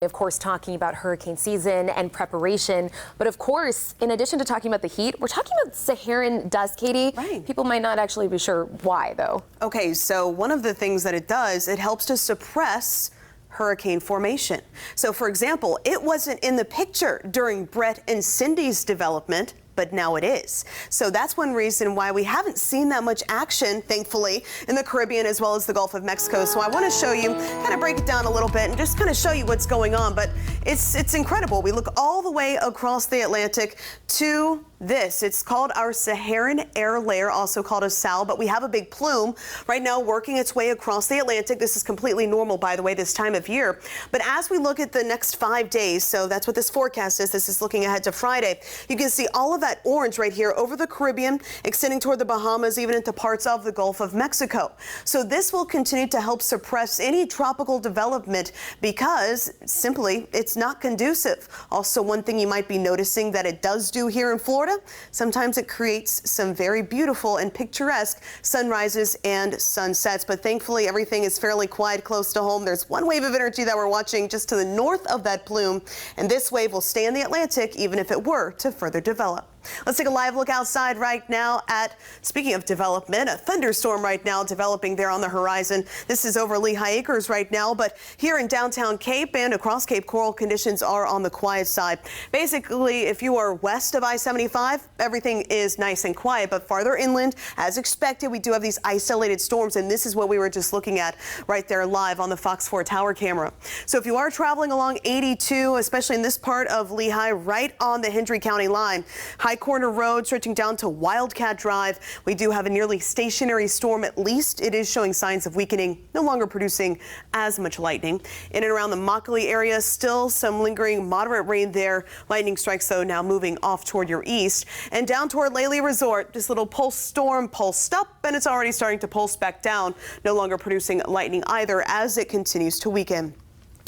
Of course, talking about hurricane season and preparation. But of course, in addition to talking about the heat, we're talking about Saharan dust, Katie. Right. People might not actually be sure why, though. Okay, so one of the things that it does, it helps to suppress hurricane formation. So, for example, it wasn't in the picture during Brett and Cindy's development, but now it is. So that's one reason why we haven't seen that much action, thankfully, in the Caribbean as well as the Gulf of Mexico. So I want to show you, kind of break it down a little bit and just kind of show you what's going on. But it's incredible. We look all the way across the Atlantic to this. It's called our Saharan air layer, also called a SAL, but we have a big plume right now working its way across the Atlantic. This is completely normal, by the way, this time of year. But as we look at the next 5 days, so that's what this forecast is. This is looking ahead to Friday. You can see all of that orange right here over the Caribbean, extending toward the Bahamas, even into parts of the Gulf of Mexico. So this will continue to help suppress any tropical development because simply it's not conducive. Also, one thing you might be noticing that it does do here in Florida, sometimes it creates some very beautiful and picturesque sunrises and sunsets. But thankfully, everything is fairly quiet close to home. There's one wave of energy that we're watching just to the north of that plume, and this wave will stay in the Atlantic even if it were to further develop. Let's take a live look outside right now at, speaking of development, a thunderstorm right now developing there on the horizon. This is over Lehigh Acres right now, but here in downtown Cape and across Cape Coral, conditions are on the quiet side. Basically, if you are west of I-75, everything is nice and quiet, but farther inland, as expected, we do have these isolated storms, and this is what we were just looking at right there live on the Fox 4 tower camera. So if you are traveling along 82, especially in this part of Lehigh, right on the Hendry County line, High Corner Road stretching down to Wildcat Drive, we do have a nearly stationary storm. At least it is showing signs of weakening, no longer producing as much lightning. In and around the Immokalee area, still some lingering moderate rain there. Lightning strikes, though, now moving off toward your east. And down toward Laley Resort, this little pulse storm pulsed up, and it's already starting to pulse back down, no longer producing lightning either as it continues to weaken.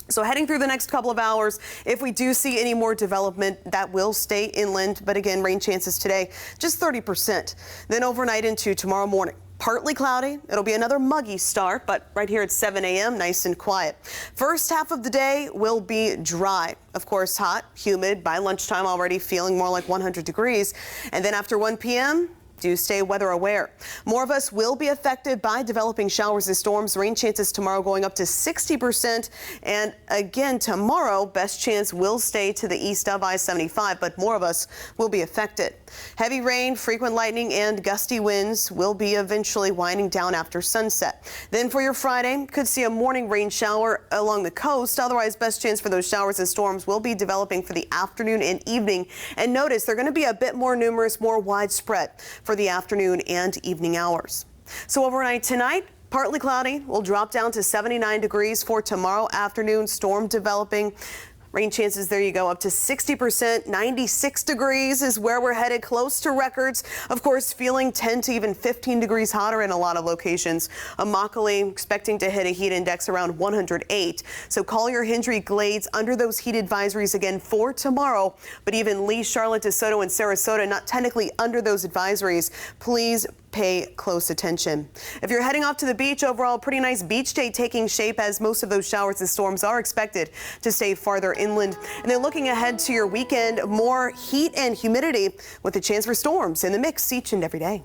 So heading through the next couple of hours, if we do see any more development, that will stay inland. But again, rain chances today, just 30%. Then overnight into tomorrow morning. Partly cloudy. It'll be another muggy start, but right here at 7 a.m., nice and quiet. First half of the day will be dry. Of course, hot, humid. By lunchtime, already feeling more like 100 degrees. And then after 1 p.m., do stay weather aware. More of us will be affected by developing showers and storms. Rain chances tomorrow going up to 60%. And again, tomorrow, best chance will stay to the east of I-75, but more of us will be affected. Heavy rain, frequent lightning, and gusty winds will be eventually winding down after sunset. Then for your Friday, could see a morning rain shower along the coast. Otherwise, best chance for those showers and storms will be developing for the afternoon and evening. And notice they're going to be a bit more numerous, more widespread for the afternoon and evening hours. So overnight tonight, partly cloudy. We'll drop down to 79 degrees for tomorrow afternoon. Storm developing. Rain chances, there you go, up to 60%. 96 degrees is where we're headed, close to records. Of course, feeling 10 to even 15 degrees hotter in a lot of locations. Immokalee expecting to hit a heat index around 108. So Collier, Hendry, Glades under those heat advisories again for tomorrow. But even Lee, Charlotte, DeSoto, and Sarasota not technically under those advisories. Please pay close attention. If you're heading off to the beach, overall pretty nice beach day taking shape as most of those showers and storms are expected to stay farther inland. And then looking ahead to your weekend, more heat and humidity with a chance for storms in the mix each and every day.